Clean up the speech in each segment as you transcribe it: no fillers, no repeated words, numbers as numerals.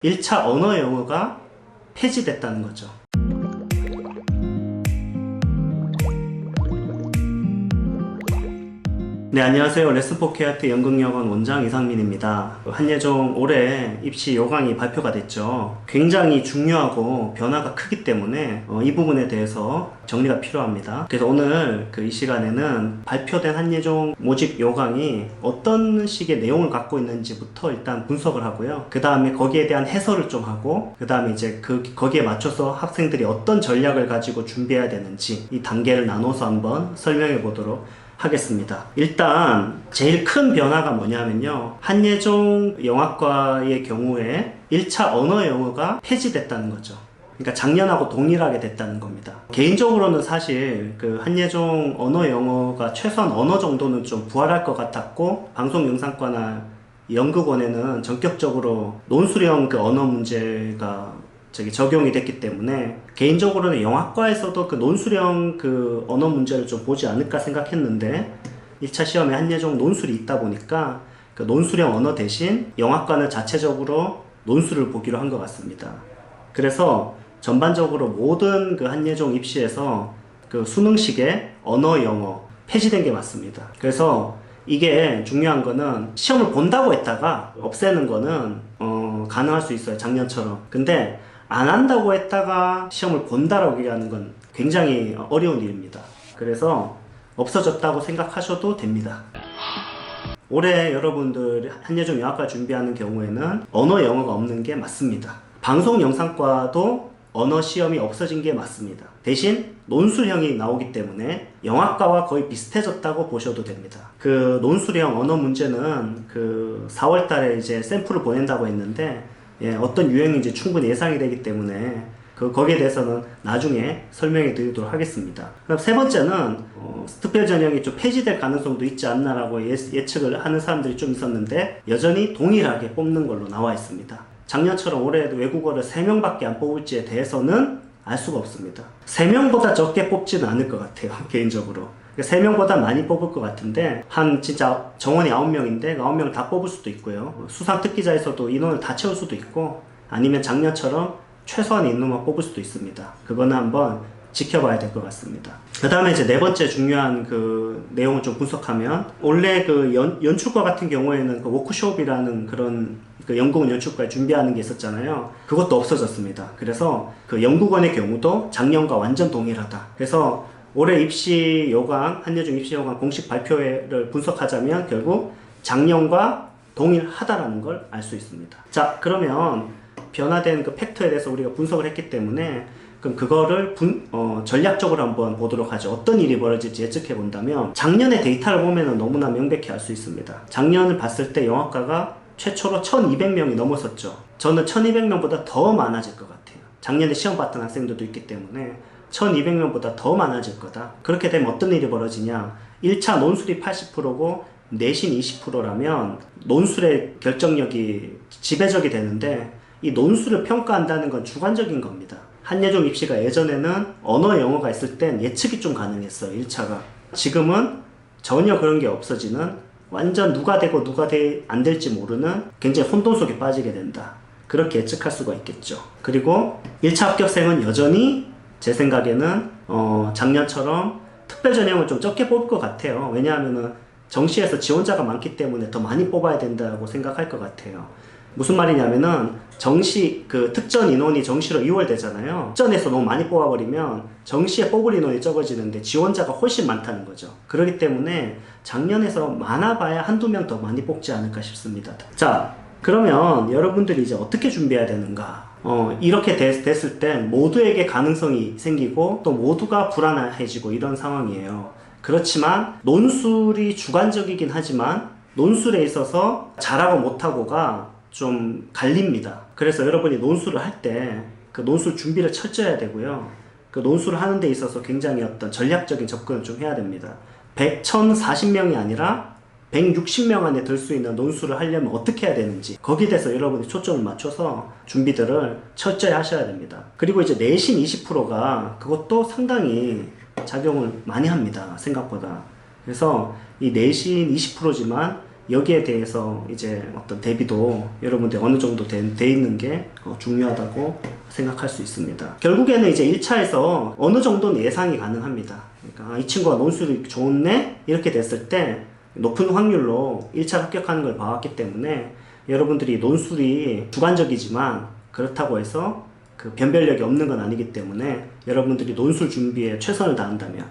1차 언어 영어가 폐지됐다는 거죠. 네, 안녕하세요. 레슨포케아트 연극영어원 원장 이상민입니다. 한예종 올해 입시 요강이 발표가 됐죠. 굉장히 중요하고 변화가 크기 때문에 이 부분에 대해서 정리가 필요합니다. 그래서 오늘 이 시간에는 발표된 한예종 모집 요강이 어떤 식의 내용을 갖고 있는지부터 일단 분석을 하고요. 그 다음에 거기에 대한 해설을 좀 하고, 그 다음에 이제 거기에 맞춰서 학생들이 어떤 전략을 가지고 준비해야 되는지 이 단계를 나눠서 한번 설명해 보도록 하겠습니다. 일단 제일 큰 변화가 뭐냐면요, 한예종 영화과의 경우에 1차 언어 영어가 폐지됐다는 거죠. 그러니까 작년하고 동일하게 됐다는 겁니다. 개인적으로는 사실 한예종 언어 영어가 최소한 언어 정도는 좀 부활할 것 같았고, 방송영상과나 연극원에는 전격적으로 논술형 언어 문제가 적용이 됐기 때문에 개인적으로는 영화과에서도 논술형 언어 문제를 좀 보지 않을까 생각했는데, 1차 시험에 한예종 논술이 있다 보니까 논술형 언어 대신 영화과는 자체적으로 논술을 보기로 한 것 같습니다. 그래서 전반적으로 모든 한예종 입시에서 수능식의 언어 영어 폐지된 게 맞습니다. 그래서 이게 중요한 거는 시험을 본다고 했다가 없애는 거는 가능할 수 있어요, 작년처럼. 근데 안 한다고 했다가 시험을 본다라고 얘기하는 건 굉장히 어려운 일입니다. 그래서 없어졌다고 생각하셔도 됩니다. 올해 여러분들 한예종 영화과 준비하는 경우에는 언어 영어가 없는 게 맞습니다. 방송 영상과도 언어 시험이 없어진 게 맞습니다. 대신 논술형이 나오기 때문에 영화과와 거의 비슷해졌다고 보셔도 됩니다. 논술형 언어 문제는 4월 달에 이제 샘플을 보낸다고 했는데, 어떤 유형인지 충분히 예상이 되기 때문에 거기에 대해서는 나중에 설명해 드리도록 하겠습니다. 그럼 세 번째는 특별 전형이 좀 폐지될 가능성도 있지 않나라고 예측을 하는 사람들이 좀 있었는데, 여전히 동일하게 뽑는 걸로 나와 있습니다. 작년처럼 올해도 외국어를 3명밖에 안 뽑을지에 대해서는 알 수가 없습니다. 3명보다 적게 뽑지는 않을 것 같아요, 개인적으로. 3명보다 많이 뽑을 것 같은데, 진짜 정원이 9명인데 9명을 다 뽑을 수도 있고요. 수상특기자에서도 인원을 다 채울 수도 있고, 아니면 작년처럼 최소한의 인원만 뽑을 수도 있습니다. 그거는 한번 지켜봐야 될 것 같습니다. 그 다음에 이제 네 번째 중요한 내용을 좀 분석하면, 원래 연출과 같은 경우에는 워크숍이라는 그런 연극원 연출과에 준비하는 게 있었잖아요. 그것도 없어졌습니다. 그래서 연극원의 경우도 작년과 완전 동일하다. 그래서 올해 입시 요강, 한예종 입시 요강 공식 발표를 분석하자면 결국 작년과 동일하다라는 걸 알 수 있습니다. 자, 그러면 변화된 팩터에 대해서 우리가 분석을 했기 때문에, 그럼 그거를 전략적으로 한번 보도록 하죠. 어떤 일이 벌어질지 예측해 본다면, 작년의 데이터를 보면 너무나 명백히 알 수 있습니다. 작년을 봤을 때 영화과가 최초로 1200명이 넘었었죠. 저는 1200명보다 더 많아질 것 같아요. 작년에 시험 봤던 학생들도 있기 때문에 1200명보다 더 많아질 거다. 그렇게 되면 어떤 일이 벌어지냐, 1차 논술이 80%고 내신 20%라면 논술의 결정력이 지배적이 되는데, 이 논술을 평가한다는 건 주관적인 겁니다. 한예종 입시가 예전에는 언어 영어가 있을 땐 예측이 좀 가능했어요, 1차가. 지금은 전혀 그런 게 없어지는, 완전 누가 되고 누가 안 될지 모르는 굉장히 혼돈 속에 빠지게 된다. 그렇게 예측할 수가 있겠죠. 그리고 1차 합격생은 여전히 제 생각에는 작년처럼 특별 전형을 좀 적게 뽑을 것 같아요. 왜냐하면은 정시에서 지원자가 많기 때문에 더 많이 뽑아야 된다고 생각할 것 같아요. 무슨 말이냐면은 정시 특전 인원이 정시로 2월 되잖아요. 특전에서 너무 많이 뽑아버리면 정시에 뽑을 인원이 적어지는데 지원자가 훨씬 많다는 거죠. 그렇기 때문에 작년에서 많아봐야 한두 명 더 많이 뽑지 않을까 싶습니다. 자, 그러면 여러분들이 이제 어떻게 준비해야 되는가? 이렇게 됐을 땐 모두에게 가능성이 생기고 또 모두가 불안해지고 이런 상황이에요. 그렇지만 논술이 주관적이긴 하지만 논술에 있어서 잘하고 못하고가 좀 갈립니다. 그래서 여러분이 논술을 할 때 논술 준비를 철저히 해야 되고요. 논술을 하는 데 있어서 굉장히 어떤 전략적인 접근을 좀 해야 됩니다. 1040명이 아니라 160명 안에 들 수 있는 논술을 하려면 어떻게 해야 되는지, 거기에 대해서 여러분이 초점을 맞춰서 준비들을 철저히 하셔야 됩니다. 그리고 이제 내신 20%가 그것도 상당히 작용을 많이 합니다, 생각보다. 그래서 이 내신 20%지만 여기에 대해서 이제 어떤 대비도 여러분들 어느 정도 돼 있는 게 중요하다고 생각할 수 있습니다. 결국에는 이제 1차에서 어느 정도는 예상이 가능합니다. 그러니까 이 친구가 논술이 좋네? 이렇게 됐을 때 높은 확률로 1차 합격하는 걸 봐왔기 때문에 여러분들이 논술이 주관적이지만 그렇다고 해서 그 변별력이 없는 건 아니기 때문에 여러분들이 논술 준비에 최선을 다한다면,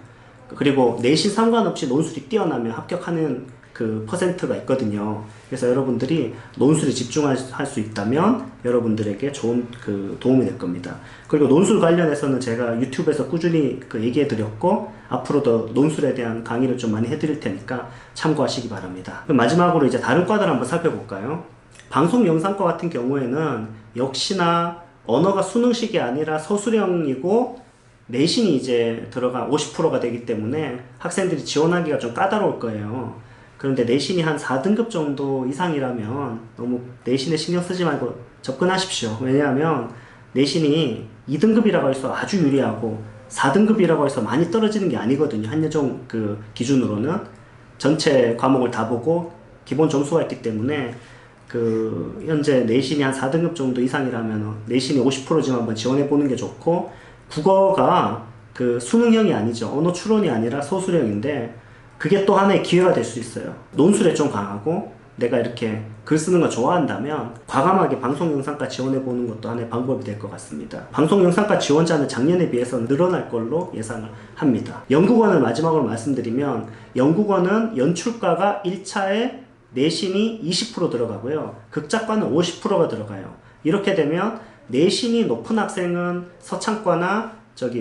그리고 내신 상관없이 논술이 뛰어나면 합격하는 그 퍼센트가 있거든요. 그래서 여러분들이 논술에 집중할 수 있다면 여러분들에게 좋은 그 도움이 될 겁니다. 그리고 논술 관련해서는 제가 유튜브에서 꾸준히 그 얘기해 드렸고, 앞으로도 논술에 대한 강의를 좀 많이 해드릴 테니까 참고하시기 바랍니다. 그럼 마지막으로 이제 다른 과들 한번 살펴볼까요? 방송 영상과 같은 경우에는 역시나 언어가 수능식이 아니라 서술형이고 내신이 이제 들어가 50%가 되기 때문에 학생들이 지원하기가 좀 까다로울 거예요. 그런데 내신이 한 4등급 정도 이상이라면 너무 내신에 신경 쓰지 말고 접근하십시오. 왜냐하면 내신이 2등급이라고 해서 아주 유리하고 4등급이라고 해서 많이 떨어지는 게 아니거든요. 한예종 그 기준으로는 전체 과목을 다 보고 기본 점수가 있기 때문에 그 현재 내신이 한 4등급 정도 이상이라면 내신이 50%지만 한번 지원해 보는 게 좋고, 국어가 그 수능형이 아니죠. 언어 추론이 아니라 서술형인데 그게 또 하나의 기회가 될 수 있어요. 논술에 좀 강하고 내가 이렇게 글 쓰는 거 좋아한다면 과감하게 방송영상과 지원해 보는 것도 하나의 방법이 될 것 같습니다. 방송영상과 지원자는 작년에 비해서 늘어날 걸로 예상을 합니다. 영국어를 마지막으로 말씀드리면, 영국어는 연출과가 1차에 내신이 20% 들어가고요. 극작과는 50%가 들어가요. 이렇게 되면 내신이 높은 학생은 서창과나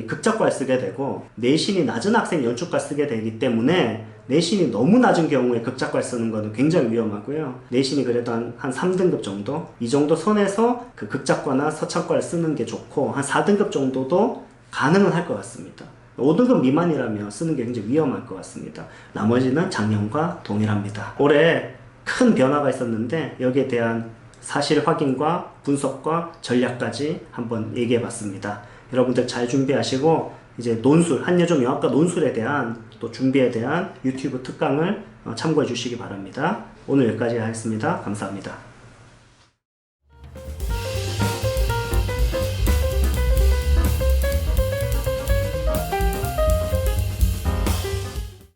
극작과를 쓰게 되고, 내신이 낮은 학생 연출과 쓰게 되기 때문에 내신이 너무 낮은 경우에 극작과를 쓰는 것은 굉장히 위험하고요. 내신이 그래도 한 3등급 정도? 이 정도 선에서 그 극작과나 서창과를 쓰는 게 좋고, 한 4등급 정도도 가능은 할 것 같습니다. 5등급 미만이라면 쓰는 게 굉장히 위험할 것 같습니다. 나머지는 작년과 동일합니다. 올해 큰 변화가 있었는데 여기에 대한 사실 확인과 분석과 전략까지 한번 얘기해 봤습니다. 여러분들 잘 준비하시고 이제 논술, 한예종 영어과 논술에 대한 또 준비에 대한 유튜브 특강을 참고해 주시기 바랍니다. 오늘 여기까지 하겠습니다. 감사합니다.